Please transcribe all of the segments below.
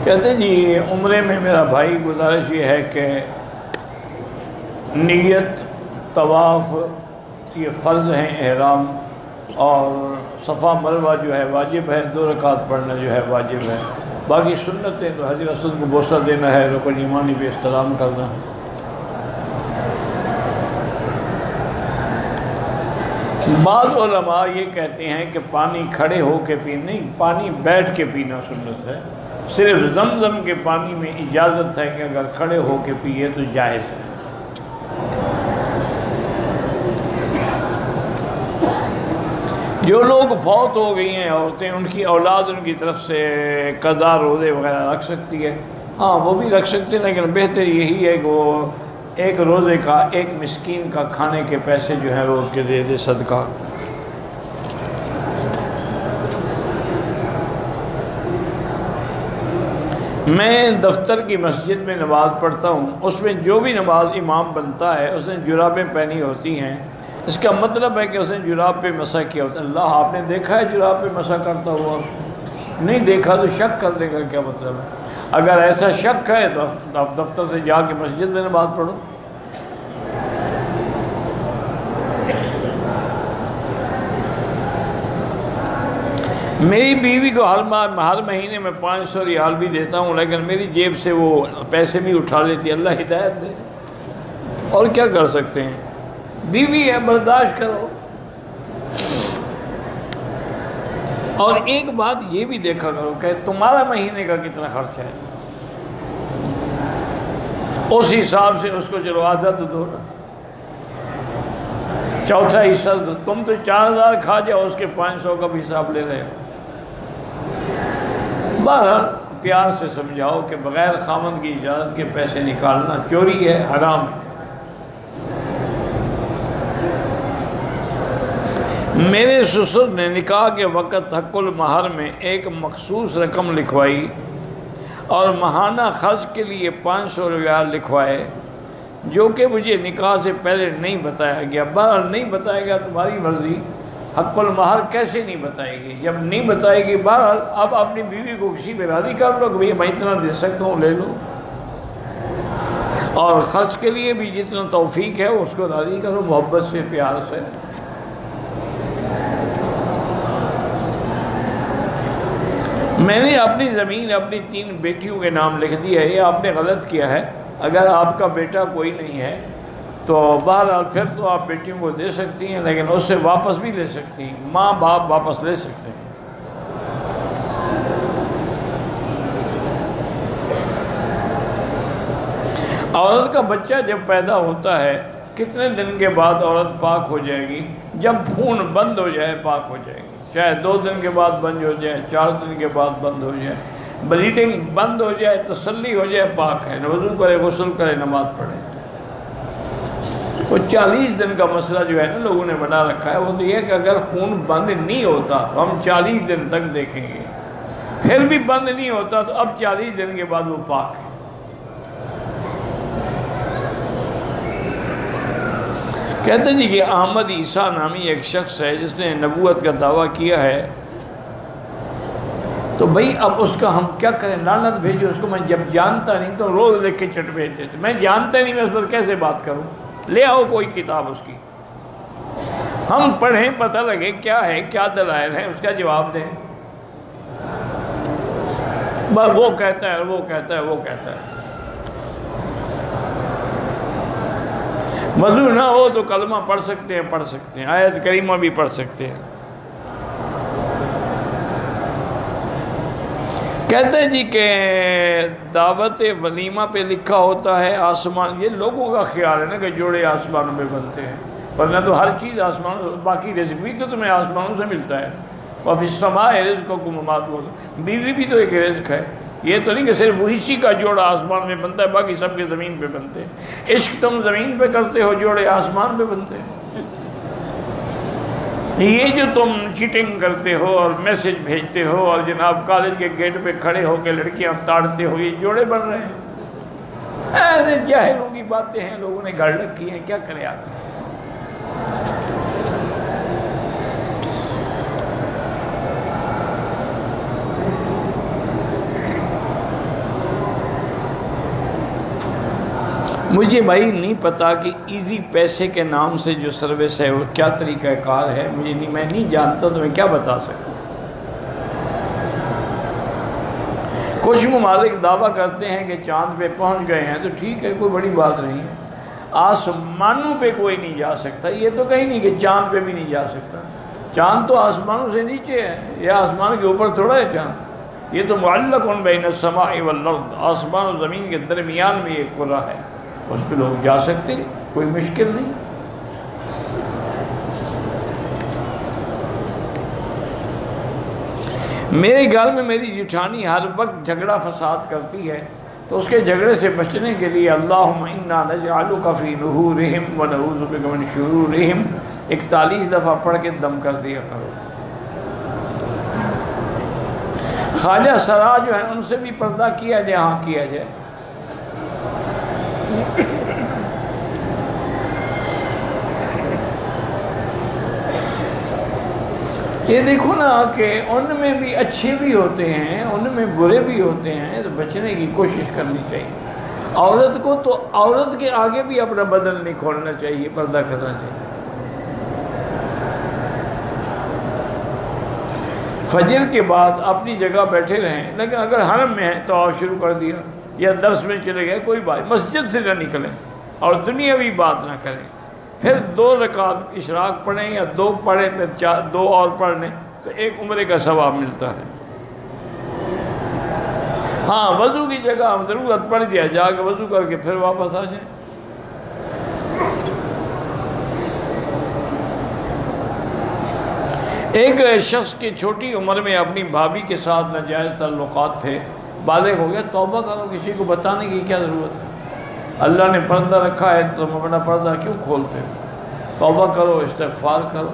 کہتے جی عمرے میں میرا بھائی گزارش یہ ہے کہ نیت طواف یہ فرض ہیں احرام، اور صفا مروہ جو ہے واجب ہے، 2 رکعت پڑھنا جو ہے واجب ہے، باقی سنتیں تو حجر اسود کو بوسہ دینا ہے، رکن یمانی پہ استلام کرنا ہے۔ بعض علماء یہ کہتے ہیں کہ پانی کھڑے ہو کے پینا نہیں، پانی بیٹھ کے پینا سنت ہے، صرف زمزم کے پانی میں اجازت ہے کہ اگر کھڑے ہو کے پیے تو جائز ہے۔ جو لوگ فوت ہو گئی ہیں عورتیں، ان کی اولاد ان کی طرف سے قضا روزے وغیرہ رکھ سکتی ہے، ہاں وہ بھی رکھ سکتے ہیں، لیکن بہتر یہی ہے کہ وہ ایک روزے کا ایک مسکین کا کھانے کے پیسے جو ہیں روز کے دے دے صدقہ۔ میں دفتر کی مسجد میں نماز پڑھتا ہوں، اس میں جو بھی نماز امام بنتا ہے اس نے جرابیں پہنی ہوتی ہیں، اس کا مطلب ہے کہ اس نے جراب پہ مسح کیا ہوتا ہے۔ اللہ آپ نے دیکھا ہے جراب پہ مسح کرتا ہوا؟ نہیں دیکھا تو شک کر دے گا، کیا مطلب ہے؟ اگر ایسا شک ہے تو دفتر سے جا کے مسجد میں نماز پڑھو۔ میری بیوی کو ہر مہینے میں 500 ریال بھی دیتا ہوں، لیکن میری جیب سے وہ پیسے بھی اٹھا لیتی ہے، اللہ ہدایت دے، اور کیا کر سکتے ہیں، بیوی ہے برداشت کرو۔ اور ایک بات یہ بھی دیکھا کرو کہ تمہارا مہینے کا کتنا خرچ ہے، اس حساب سے اس کو چلو آدھا تو دو نا، چوتھا حصہ دو۔ تم تو 4000 کھا جاؤ، اس کے 500 کا بھی حساب لے رہے ہو۔ بہرحال پیار سے سمجھاؤ کہ بغیر خاوند کی اجازت کے پیسے نکالنا چوری ہے، حرام ہے۔ میرے سسر نے نکاح کے وقت حق المہر میں ایک مخصوص رقم لکھوائی اور ماہانہ خرچ کے لیے 500 ریال لکھوائے، جو کہ مجھے نکاح سے پہلے نہیں بتایا گیا۔ بہرحال نہیں بتایا گیا، تمہاری مرضی، حق المہر کیسے نہیں بتائے گی؟ جب نہیں بتائے گی، بہرحال اب اپنی بیوی کو کسی پہ راضی کر لو کہ بھئی میں اتنا دے سکتا ہوں، لے لو، اور خرچ کے لیے بھی جتنا توفیق ہے اس کو راضی کرو، محبت سے، پیار سے۔ میں نے اپنی زمین اپنی 3 بیٹیوں کے نام لکھ دی ہے، یہ آپ نے غلط کیا ہے۔ اگر آپ کا بیٹا کوئی نہیں ہے تو بہرحال پھر تو آپ بیٹیوں کو دے سکتی ہیں، لیکن اس سے واپس بھی لے سکتی ہیں، ماں باپ واپس لے سکتے ہیں۔ عورت کا بچہ جب پیدا ہوتا ہے کتنے دن کے بعد عورت پاک ہو جائے گی؟ جب خون بند ہو جائے پاک ہو جائے گی، چاہے 2 دن کے بعد بند ہو جائے، 4 دن کے بعد بند ہو جائے، بلیڈنگ بند ہو جائے، تسلی ہو جائے، پاک ہے، وضو کرے، غسل کرے، نماز پڑھے۔ وہ 40 دن کا مسئلہ جو ہے نا لوگوں نے بنا رکھا ہے، وہ تو یہ کہ اگر خون بند نہیں ہوتا تو ہم 40 دن تک دیکھیں گے، پھر بھی بند نہیں ہوتا تو اب 40 دن کے بعد وہ پاک ہے۔ کہتے ہیں جی کہ احمد عیسیٰ نامی ایک شخص ہے جس نے نبوت کا دعویٰ کیا ہے، تو بھئی اب اس کا ہم کیا کریں؟ لعنت بھیجو اس کو۔ میں جب جانتا نہیں تو روز لکھ کے چٹ بھیج دیتے، میں جانتا نہیں، میں اس پر کیسے بات کروں؟ لے آؤ کوئی کتاب اس کی، ہم پڑھیں، پتہ لگے کیا ہے، کیا دلائل ہیں، اس کا جواب دیں۔ بس وہ کہتا ہے، وہ کہتا ہے، وہ کہتا ہے۔ وضو نہ ہو تو کلمہ پڑھ سکتے ہیں، پڑھ سکتے ہیں، آیت کریمہ بھی پڑھ سکتے ہیں۔ کہتے ہیں جی کہ دعوت ولیمہ پہ لکھا ہوتا ہے آسمان، یہ لوگوں کا خیال ہے نا کہ جوڑے آسمانوں میں بنتے ہیں، ورنہ تو ہر چیز آسمانوں، باقی رزق بھی تو تمہیں آسمانوں سے ملتا ہے۔ وَفِي السَّمَاءِ رِزْقُكُمْ وَمَا تُوعَدُونَ، بیوی بھی تو ایک رزق ہے، یہ تو نہیں کہ صرف اسی کا جوڑا آسمان میں بنتا ہے، باقی سب کے زمین پہ بنتے ہیں۔ عشق تم زمین پہ کرتے ہو، جوڑے آسمان پہ بنتے ہیں۔ یہ جو تم چیٹنگ کرتے ہو اور میسج بھیجتے ہو اور جناب کالج کے گیٹ پہ کھڑے ہو کے لڑکیاں تاڑتے ہو، یہ جوڑے بن رہے ہیں۔ ایسے جاہلوں کی باتیں ہیں، لوگوں نے گھڑ رکھی ہیں، کیا کرے آپ؟ مجھے بھائی نہیں پتا کہ ایزی پیسے کے نام سے جو سروس ہے وہ کیا طریقہ کار ہے، میں نہیں جانتا، تو میں کیا بتا سکتا ہوں۔ کچھ ممالک دعویٰ کرتے ہیں کہ چاند پہ پہنچ گئے ہیں، تو ٹھیک ہے، کوئی بڑی بات نہیں ہے۔ آسمانوں پہ کوئی نہیں جا سکتا، یہ تو کہیں نہیں کہ چاند پہ بھی نہیں جا سکتا۔ چاند تو آسمانوں سے نیچے ہے، یہ آسمان کے اوپر تھوڑا ہے چاند، یہ تو معلق بین السماء والارض، آسمان و زمین کے درمیان میں ایک کرہ ہے، اس پہ لوگ جا سکتے، کوئی مشکل نہیں۔ میرے گھر میں میری جٹھانی ہر وقت جھگڑا فساد کرتی ہے، تو اس کے جھگڑے سے بچنے کے لیے اللہم انا نجعلک فی نحورہم ونعوذ بک من شرورہم 41 دفعہ پڑھ کے دم کر دیا کرو۔ خواجہ سرا جو ہیں ان سے بھی پردہ کیا جائے، ہاں کیا جائے۔ یہ دیکھو نا کہ ان میں بھی اچھے بھی ہوتے ہیں، ان میں برے بھی ہوتے ہیں، تو بچنے کی کوشش کرنی چاہیے۔ عورت کو تو عورت کے آگے بھی اپنا بدن نہیں کھولنا چاہیے، پردہ کرنا چاہیے۔ فجر کے بعد اپنی جگہ بیٹھے رہیں، لیکن اگر حرم میں ہیں تو آپ شروع کر دیا، یا درس میں چلے گئے، کوئی بات، مسجد سے نہ نکلیں اور دنیاوی بات نہ کریں، پھر 2 رکعت اشراق پڑھیں یا 2 پڑھیں، پھر 2 اور پڑھ لیں، تو ایک عمرے کا ثواب ملتا ہے۔ ہاں وضو کی جگہ ضرورت پڑ جائے، جا کے وضو کر کے پھر واپس آ جائیں۔ ایک شخص کی چھوٹی عمر میں اپنی بھابھی کے ساتھ ناجائز تعلقات تھے، بالغ ہو گیا، توبہ کرو، کسی کو بتانے کی کیا ضرورت ہے؟ اللہ نے پردہ رکھا ہے تو تم اپنا پردہ کیوں کھولتے ہو؟ توبہ کرو، استغفار کرو۔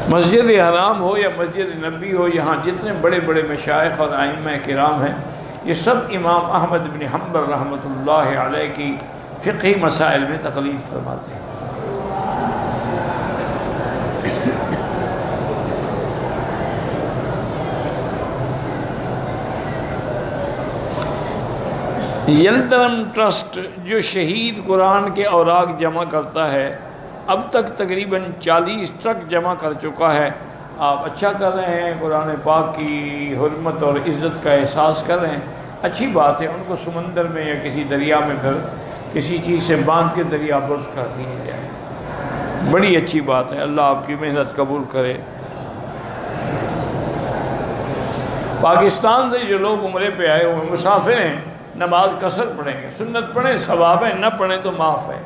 مسجد حرام ہو یا مسجد نبی ہو، یہاں جتنے بڑے بڑے مشائخ اور ائمہ کرام ہیں، یہ سب امام احمد بن حنبل رحمۃ اللہ علیہ کی فقہی مسائل میں تقلید فرماتے ہیں۔ یلدرم ٹرسٹ جو شہید قرآن کے اوراق جمع کرتا ہے، اب تک تقریباً 40 ٹرک جمع کر چکا ہے۔ آپ اچھا کر رہے ہیں، قرآن پاک کی حرمت اور عزت کا احساس کر رہے ہیں، اچھی بات ہے۔ ان کو سمندر میں یا کسی دریا میں پھر کسی چیز سے باندھ کے دریا برد کر دیے جائیں، بڑی اچھی بات ہے۔ اللہ آپ کی محنت قبول کرے۔ پاکستان سے جو لوگ عمرے پہ آئے ہوئے مسافر ہیں، نماز قصر پڑھیں گے، سنت پڑھیں ثواب ہے، نہ پڑھیں تو معاف ہے۔